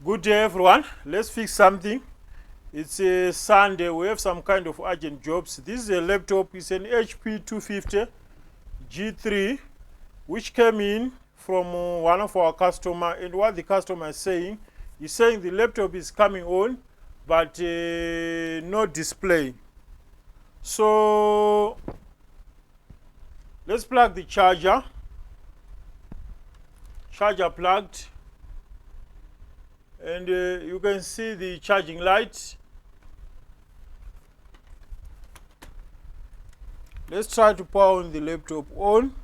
Good day everyone. Let's fix something. It's a Sunday. We have some kind of urgent jobs. This is a laptop. It's an HP 250 G3 which came in from one of our customer, and what the customer is saying, he's saying the laptop is coming on but no display. So let's plug the charger plugged, and you can see the charging light. Let's try to power on the laptop on.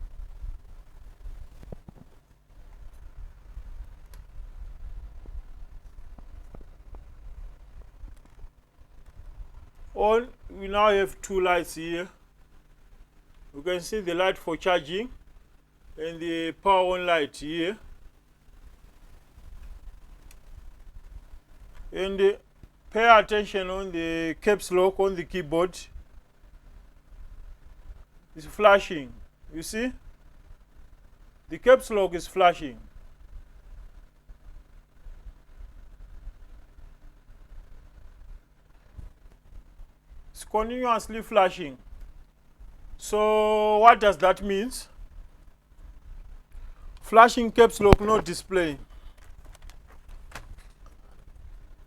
On, we now have two lights here. You can see the light for charging and the power on light here. And pay attention on the caps lock on the keyboard. It's flashing. You see? The caps lock is flashing. It's continuously flashing. So what does that mean? Flashing caps lock, no display.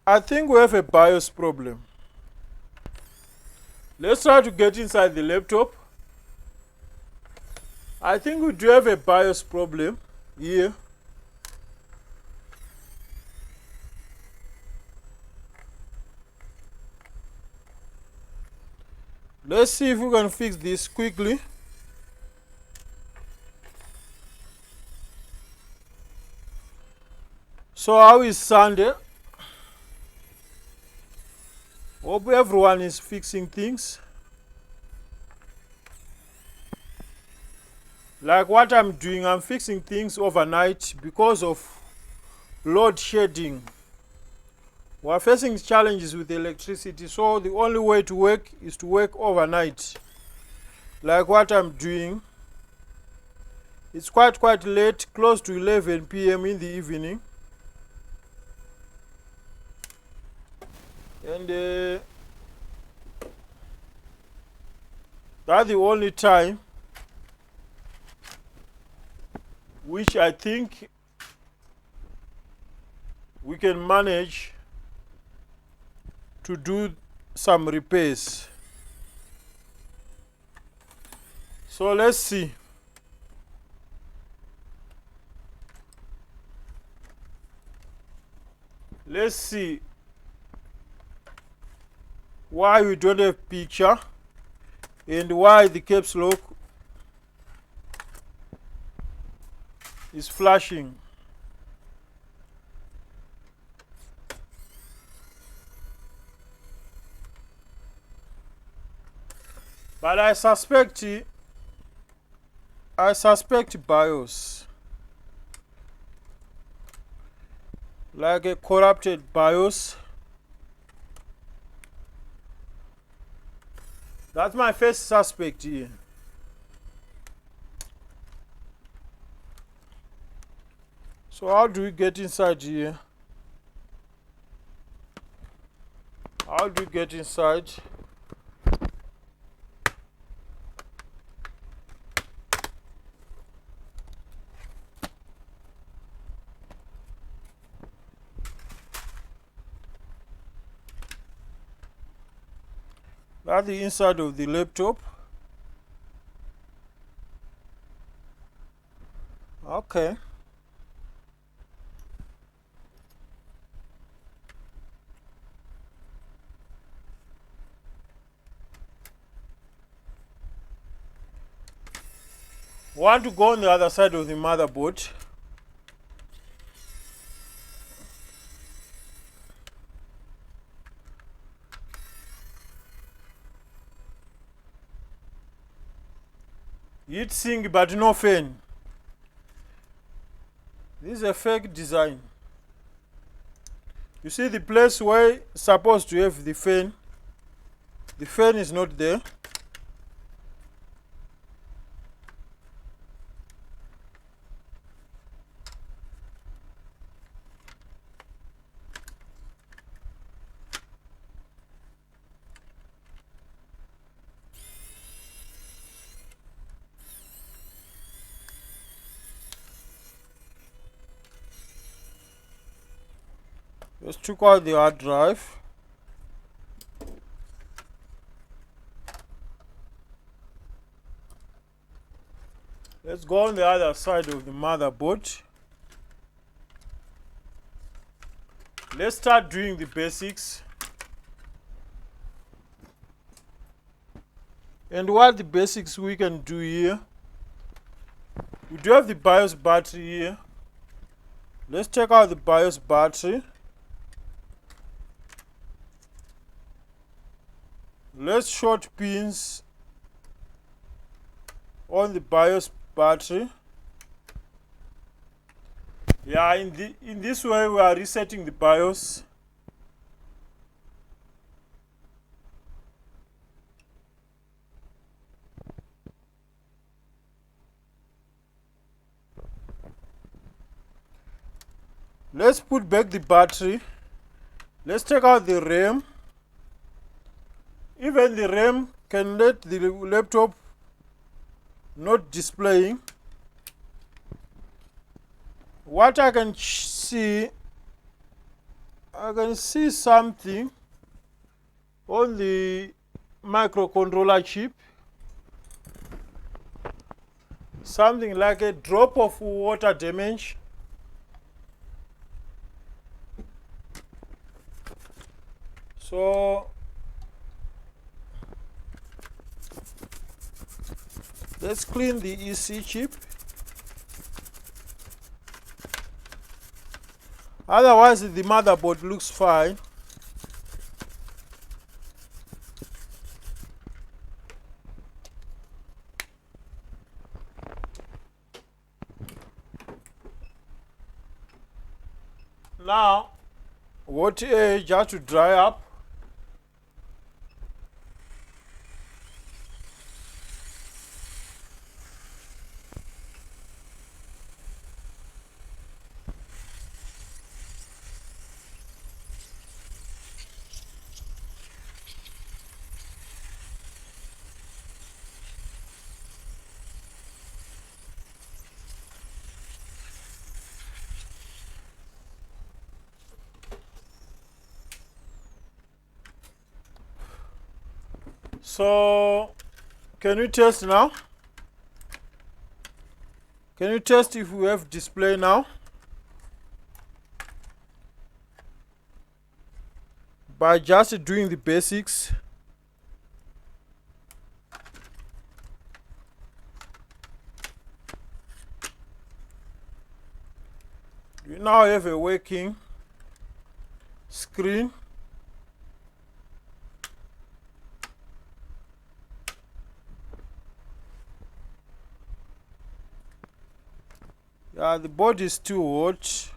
I think we have a BIOS problem. Let's try to get inside the laptop. I think we do have a BIOS problem here. Let's see if we can fix this quickly. So how is Sunday? Hope everyone is fixing things. Like what I'm doing, I'm fixing things overnight because of load shedding. We're facing challenges with electricity, so the only way to work is to work overnight. Like what I'm doing. It's quite late, close to 11 p.m. in the evening. And that's the only time which I think we can manage to do some repairs. So let's see. Let's see why we don't have picture and why the caps lock is flashing. But I suspect BIOS, like a corrupted BIOS. That's my first suspect here. So how do we get inside here? How do we get inside? That's the inside of the laptop. Okay. Want to go on the other side of the motherboard. E.T.C but no fan. This is a fake design. You see the place where it's supposed to have the fan is not there. Let's check out the hard drive. Let's go on the other side of the motherboard. Let's start doing the basics. And what the basics we can do here, we do have the BIOS battery here. Let's check out the BIOS battery. Let's short pins on the BIOS battery. Yeah, in this way we are resetting the BIOS. Let's put back the battery. Let's take out the RAM. Even the RAM can let the laptop not displaying. What I can see, I can see something on the microcontroller chip. Something like a drop of water damage. So let's clean the E.T.C chip. Otherwise the motherboard looks fine. Now water edge has to dry up. So, can you test now? Can you test if we have display now? By just doing the basics. We now have a working screen. The board is too hot.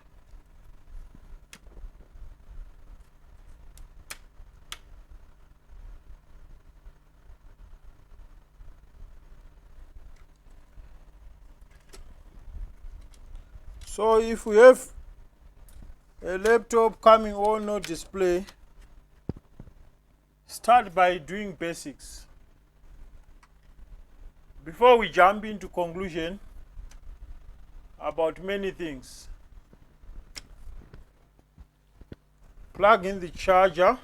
So if we have a laptop coming on no display, start by doing basics. Before we jump into conclusion about many things. Plug in the charger.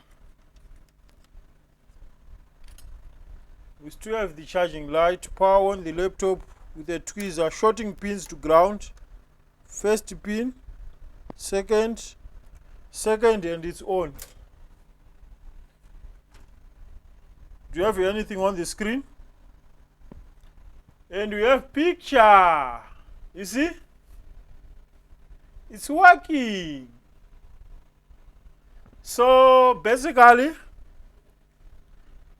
We still have the charging light. Power on the laptop with a tweezer, shorting pins to ground. First pin, second, and it's on. Do you have anything on the screen? And we have picture. You see? It's working. So basically,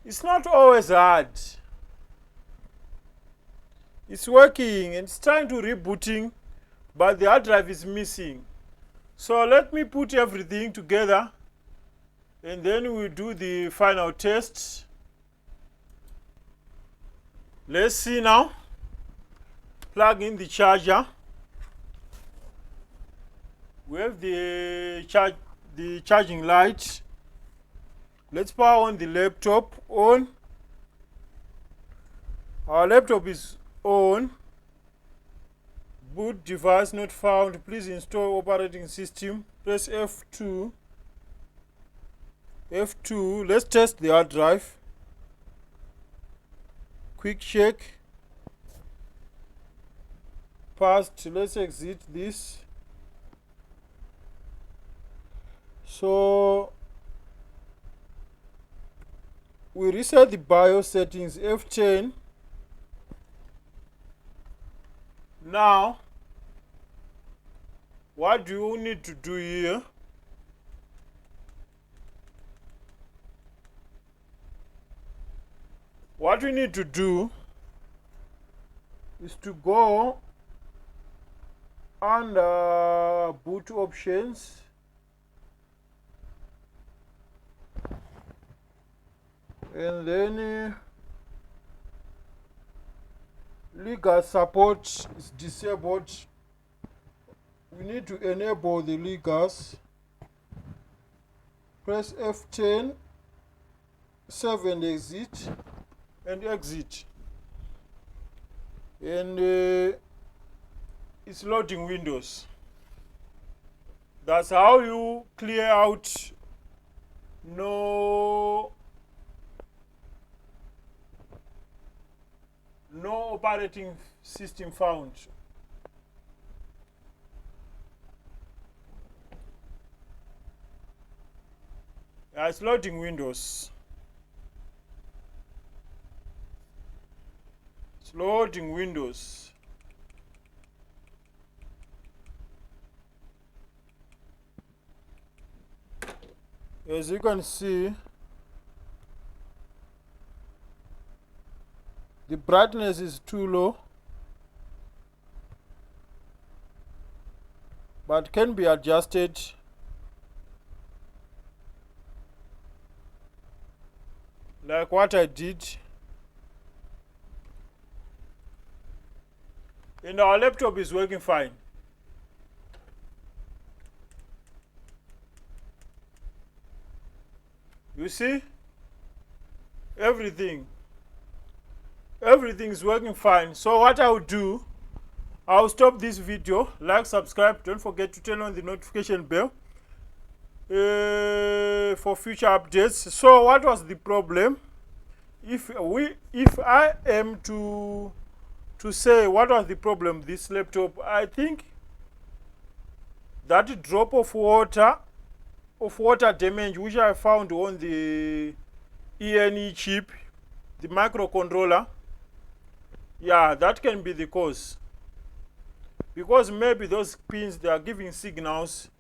it's not always hard. It's working and it's trying to rebooting, but the hard drive is missing. So let me put everything together and then we'll do the final test. Let's see now. Plug in the charger. We have the charging light. Let's power on the laptop. On. Our laptop is on. Boot device not found. Please install operating system. Press F2. F2, let's test the hard drive. Quick check. Passed. Let's exit this. So we reset the BIOS settings, F10. Now, what do you need to do here? What we need to do is to go under boot options, and then legal support is disabled. We need to enable the legals. Press F10, 7 exit, and exit. And it's loading Windows. That's how you clear out no operating system found. It's loading Windows. It's loading Windows. As you can see, the brightness is too low, but can be adjusted. Like what I did. And our laptop is working fine. You see? Everything is working fine. So what I will do, I'll stop this video. Like, subscribe, don't forget to turn on the notification bell for future updates. So what was the problem? If I am to say what was the problem this laptop, I think that drop of water damage which I found on the ENE chip, the microcontroller, yeah, that can be the cause, because maybe those pins, they are giving signals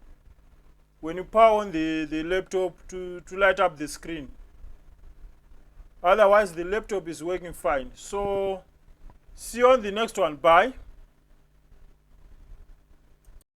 when you power on the laptop to light up the screen. Otherwise the laptop is working fine. So see you on the next one. Bye.